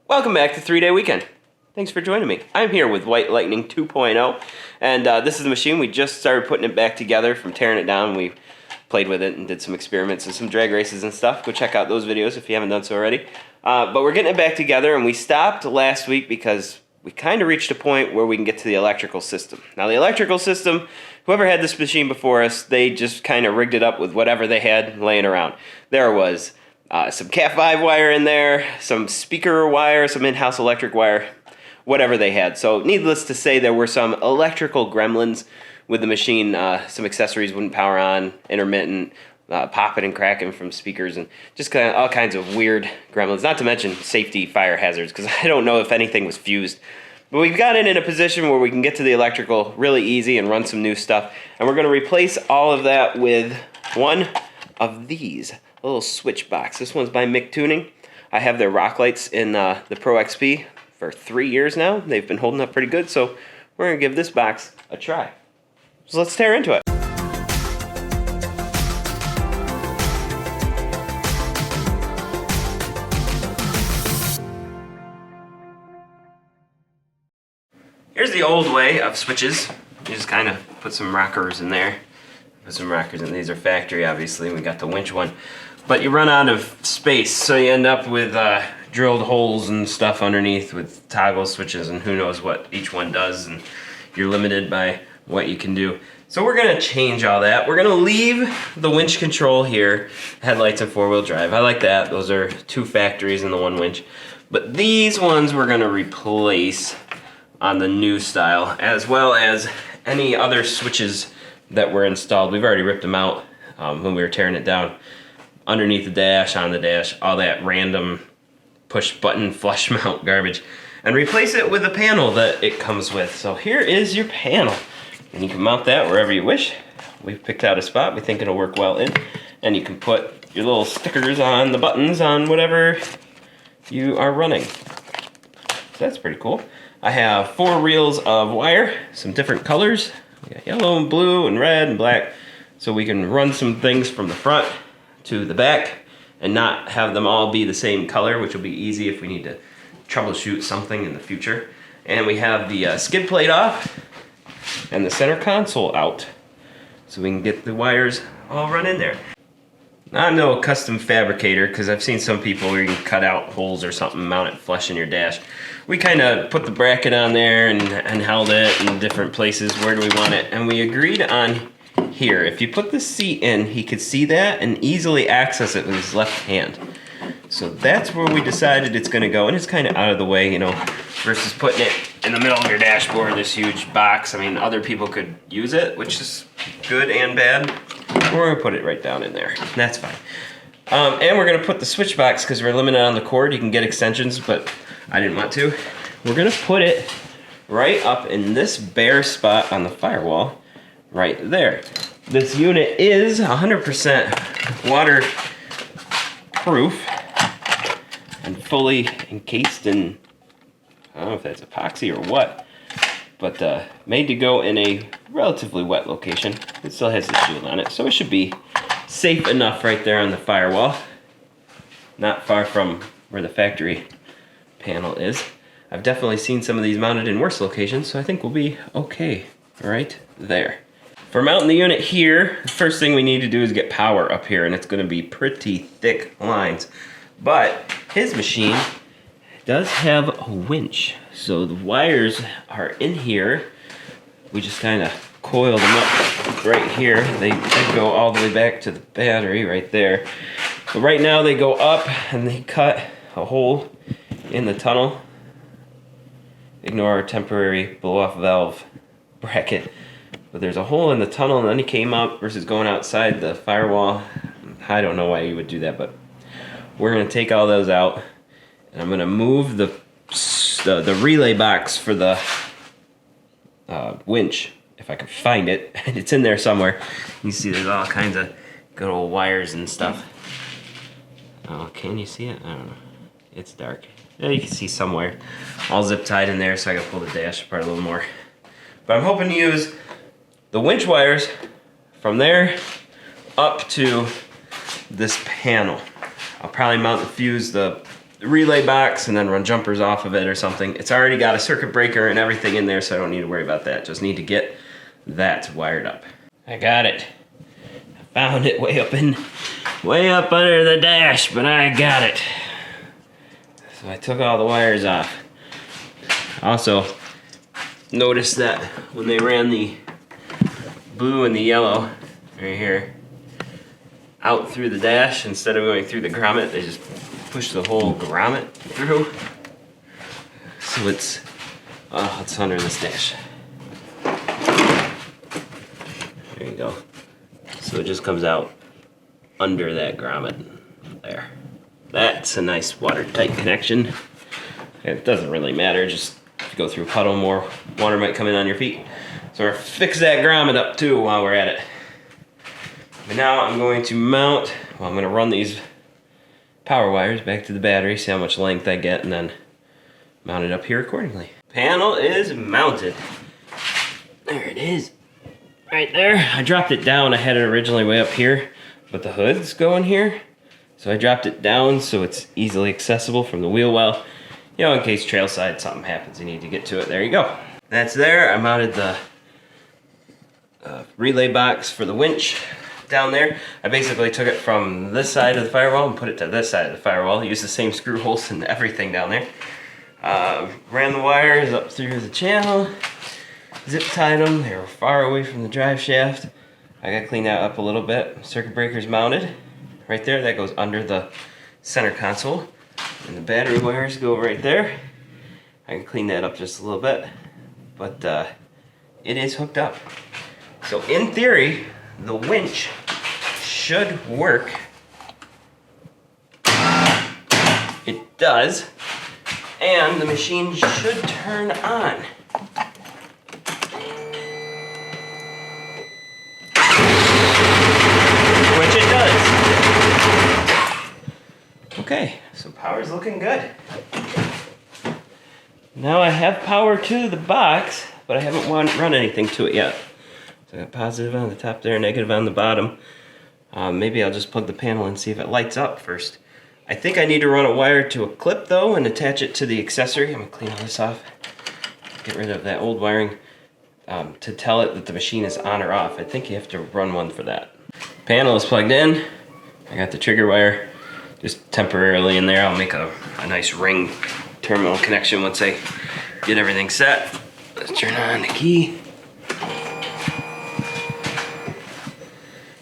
Welcome back to 3 Day Weekend. Thanks for joining me. I'm here with White Lightning 2.0, and this is the machine. We just started putting it back together from tearing it down. We played with it and did some experiments and some drag races and stuff. Go check out those videos if you haven't done so already. But we're getting it back together, and we stopped last week because we kind of reached a point where we can get to the electrical system. Now, the electrical system, whoever had this machine before us, they just kind of rigged it up with whatever they had laying around. There was some Cat 5 wire in there, some speaker wire, some in-house electric wire, whatever they had. So needless to say, there were some electrical gremlins with the machine. Some accessories wouldn't power on, intermittent, popping and cracking from speakers, and just kind of all kinds of weird gremlins, not to mention safety fire hazards, because I don't know if anything was fused. But we've got it in a position where we can get to the electrical really easy and run some new stuff. And we're going to replace all of that with one of these. A little switch box. This one's by Mick Tuning. I have their rock lights in the Pro XP for 3 years now. They've been holding up pretty good, so we're going to give this box a try. So let's tear into it. Here's the old way of switches. You just kind of put some rockers in there. Put some rockers in. These are factory, obviously. We got the winch one. But you run out of space, so you end up with drilled holes and stuff underneath with toggle switches and who knows what each one does, and you're limited by what you can do. So we're gonna change all that. We're gonna leave the winch control here, headlights and four-wheel drive. I like that. Those are two factories and the one winch. But these ones we're gonna replace on the new style, as well as any other switches that were installed. We've already ripped them out when we were tearing it down. Underneath the dash, on the dash, all that random push button flush mount garbage, and replace it with the panel that it comes with. So here is your panel, and you can mount that wherever you wish. We've picked out a spot we think it'll work well in, and you can put your little stickers on the buttons on whatever you are running. So that's pretty cool. I have 4 reels of wire, some different colors. We got yellow and blue and red and black, so we can run some things from the front to the back and not have them all be the same color, which will be easy if we need to troubleshoot something in the future. And we have the skid plate off and the center console out, so we can get the wires all run in there. Now, I'm no custom fabricator, because I've seen some people where you can cut out holes or something, mount it flush in your dash. We kind of put the bracket on there and held it in different places. Where do we want it? And we agreed on here. If you put the seat in, he could see that and easily access it with his left hand. So that's where we decided it's going to go, and it's kind of out of the way, you know, versus putting it in the middle of your dashboard, this huge box. I mean, other people could use it, which is good and bad. We're going to put it right down in there. That's fine. And we're going to put the switch box, because we're limited on the cord. You can get extensions, but I didn't want to. We're going to put it right up in this bare spot on the firewall, right there. This unit is 100% waterproof and fully encased in, I don't know if that's epoxy or what, but made to go in a relatively wet location. It still has the shield on it, so it should be safe enough right there on the firewall, not far from where the factory panel is. I've definitely seen some of these mounted in worse locations, so I think we'll be okay right there. For mounting the unit here, the first thing we need to do is get power up here, and it's going to be pretty thick lines. But his machine does have a winch, so the wires are in here. We just kind of coil them up right here. They go all the way back to the battery right there. But right now they go up and they cut a hole in the tunnel. Ignore our temporary blow-off valve bracket. But there's a hole in the tunnel, and then he came up versus going outside the firewall. I don't know why you would do that, but we're going to take all those out, and I'm going to move the relay box for the winch, if I can find it. It's in there somewhere. You see there's all kinds of good old wires and stuff. Oh, can you see it? I don't know. It's dark. Yeah, you can see somewhere. All zip tied in there, so I got to pull the dash apart a little more. But I'm hoping to use the winch wires from there up to this panel. I'll probably mount and fuse the relay box and then run jumpers off of it or something. It's already got a circuit breaker and everything in there, so I don't need to worry about that. Just need to get that wired up. I got it. I found it way up under the dash, but I got it. So I took all the wires off. Also, notice that when they ran the blue and the yellow right here out through the dash, instead of going through the grommet, they just push the whole grommet through. So it's under this dash. There you go. So it just comes out under that grommet there. That's a nice watertight connection. It doesn't really matter, just if you go through a puddle, more water might come in on your feet. So we'll fix that grommet up too while we're at it. But now I'm going to mount, well, I'm going to run these power wires back to the battery, see how much length I get, and then mount it up here accordingly. Panel is mounted. There it is. Right there. I dropped it down. I had it originally way up here, but the hoods go in here. So I dropped it down so it's easily accessible from the wheel well. You know, in case trail side something happens, you need to get to it. There you go. That's there. I mounted the relay box for the winch down there. I basically took it from this side of the firewall and put it to this side of the firewall. Used the same screw holes and everything down there. Ran the wires up through the channel, zip tied them. They were far away from the drive shaft. I got to clean that up a little bit. Circuit breaker's mounted right there. That goes under the center console. And the battery wires go right there. I can clean that up just a little bit, but it is hooked up. So in theory, the winch should work. It does. And the machine should turn on. Which it does. Okay, so power's looking good. Now I have power to the box, but I haven't run anything to it yet. So I got positive on the top there, negative on the bottom. Maybe I'll just plug the panel and see if it lights up first. I think I need to run a wire to a clip though and attach it to the accessory. I'm gonna clean all this off, get rid of that old wiring to tell it that the machine is on or off. I think you have to run one for that. Panel is plugged in. I got the trigger wire just temporarily in there. I'll make a nice ring terminal connection once I get everything set. Let's turn on the key.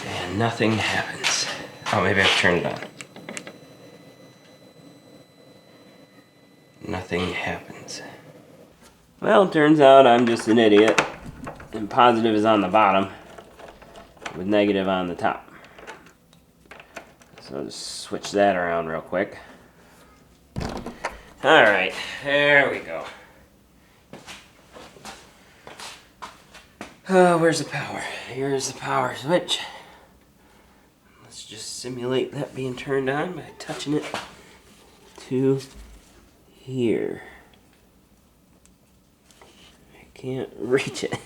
And nothing happens. Oh, maybe I have to turn it on. Nothing happens. Well, it turns out I'm just an idiot. And positive is on the bottom with negative on the top. So I'll just switch that around real quick. Alright, there we go. Where's the power? Here's the power switch. Let's just simulate that being turned on by touching it to here. I can't reach it.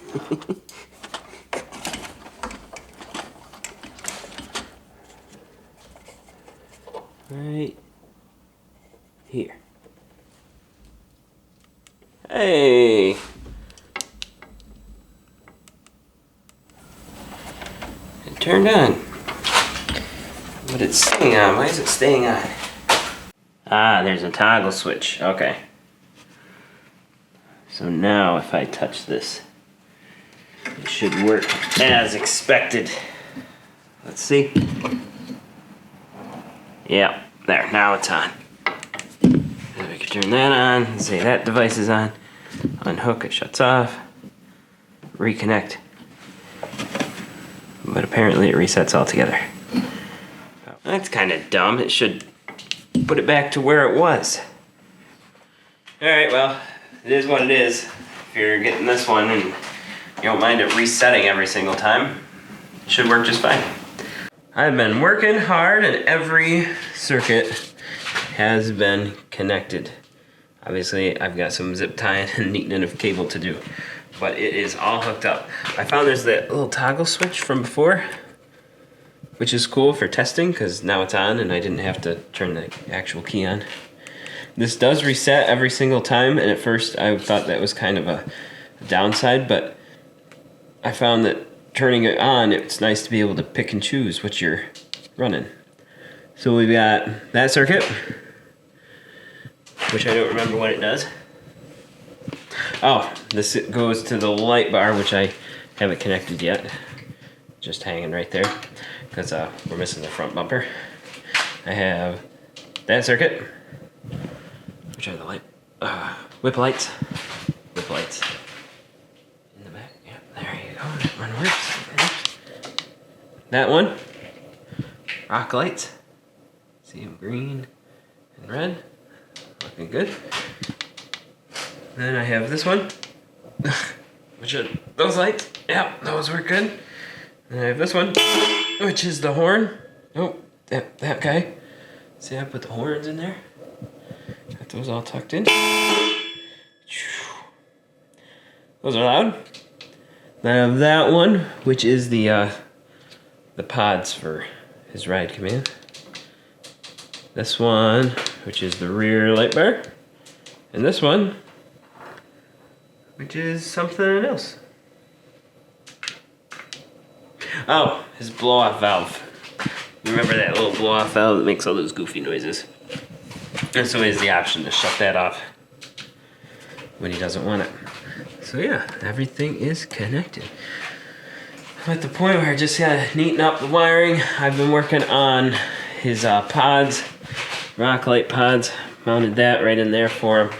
Right here. Hey! It turned on. But it's staying on. Why is it staying on? Ah, there's a toggle switch. Okay. So now if I touch this, it should work as expected. Let's see. Yeah, there, now it's on. So we can turn that on, say that device is on, unhook, it shuts off, reconnect. But apparently it resets altogether. That's kind of dumb. It should put it back to where it was. Alright, well, it is what it is. If you're getting this one and you don't mind it resetting every single time, it should work just fine. I've been working hard and every circuit has been connected. Obviously, I've got some zip tying and neatening of cable to do, but it is all hooked up. I found there's that little toggle switch from before, which is cool for testing because now it's on and I didn't have to turn the actual key on. This does reset every single time, and at first I thought that was kind of a downside, but I found that turning it on, it's nice to be able to pick and choose what you're running. So we've got that circuit, which I don't remember what it does. Oh, this goes to the light bar, which I haven't connected yet. Just hanging right there, because we're missing the front bumper. I have that circuit, which are the light, whip lights. Whip lights. In the back, yeah, there you go, that one works. That one, rock lights. See them green and red, looking good. Then I have this one, which are those lights. Yeah, those work good. And I have this one, which is the horn. Oh, that guy. See, I put the horns in there. Got those all tucked in. Those are loud. Then I have that one, which is the pods for his ride command. This one, which is the rear light bar. And this one, which is something else. Oh, his blow-off valve. You remember that little blow-off valve that makes all those goofy noises? And so he has the option to shut that off when he doesn't want it. So yeah, everything is connected. I'm at the point where I just gotta neaten up the wiring. I've been working on his pods, rock light pods. Mounted that right in there for him.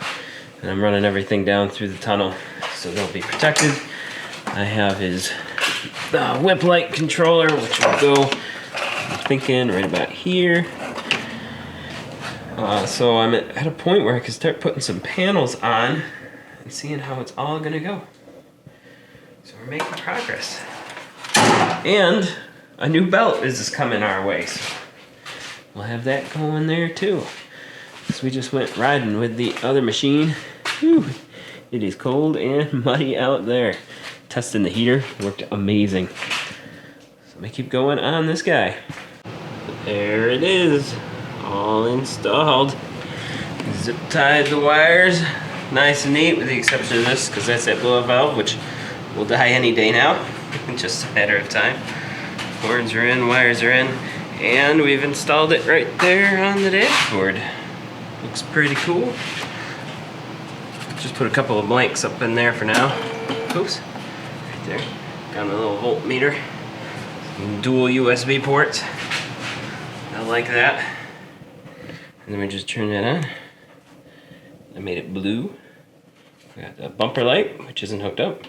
And I'm running everything down through the tunnel so they'll be protected. I have his whip light controller, which will go, I'm thinking, right about here. So I'm at a point where I can start putting some panels on and seeing how it's all gonna go. So we're making progress. And a new belt is coming our way, so we'll have that going there too. So we just went riding with the other machine. Whew, it is cold and muddy out there. Testing the heater worked amazing. So I'm gonna keep going on this guy. There it is, all installed. Zip tied the wires, nice and neat, with the exception of this, because that's that blow-up valve, which will die any day now. Just a matter of time. Horns are in, wires are in, and we've installed it right there on the dashboard. Looks pretty cool. Just put a couple of blanks up in there for now. Oops, right there. Got a little voltmeter. Dual USB ports. I like that. And then we just turn that on. I made it blue. We got the bumper light, which isn't hooked up.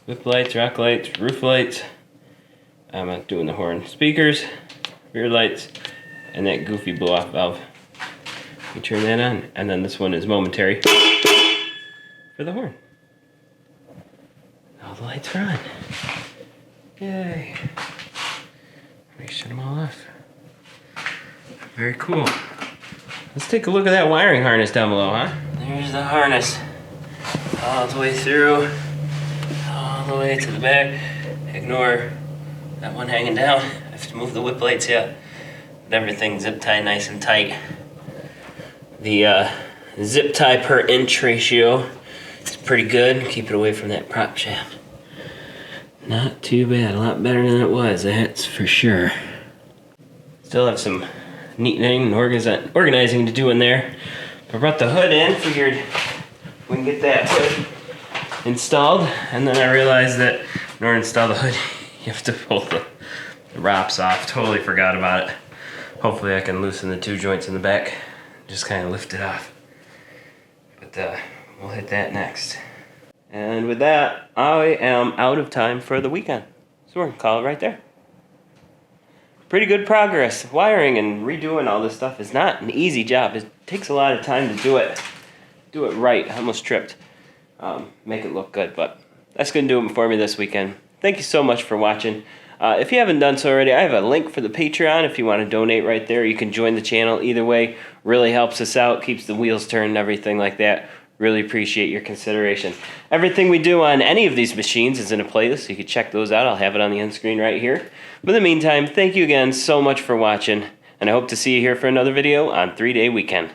Whip lights, rock lights, roof lights. I'm not doing the horn. Speakers, rear lights, and that goofy blow-off valve. We turn that on, and then this one is momentary for the horn. All the lights are on. Yay. Let me shut them all off. Very cool. Let's take a look at that wiring harness down below, huh? There's the harness. All the way through, all the way to the back. Ignore that one hanging down. I have to move the whip lights yet. But everything's zip tied nice and tight. The zip tie per inch ratio is pretty good. Keep it away from that prop shaft. Not too bad, a lot better than it was, that's for sure. Still have some neatening and organizing to do in there. I brought the hood in, figured we can get that hood installed, and then I realized that in order to install the hood, you have to pull the ROPS off. Totally forgot about it. Hopefully I can loosen the two joints in the back, just kind of lift it off. But we'll hit that next. And with that, I am out of time for the weekend. So we're gonna call it right there. Pretty good progress. Wiring and redoing all this stuff is not an easy job. It takes a lot of time to do it right. I almost tripped. Make it look good, but that's gonna do it for me this weekend. Thank you so much for watching. If you haven't done so already, I have a link for the Patreon if you want to donate right there. You can join the channel either way. Really helps us out, keeps the wheels turning, everything like that. Really appreciate your consideration. Everything we do on any of these machines is in a playlist, so you can check those out. I'll have it on the end screen right here. But in the meantime, thank you again so much for watching, and I hope to see you here for another video on 3 Day Weekend.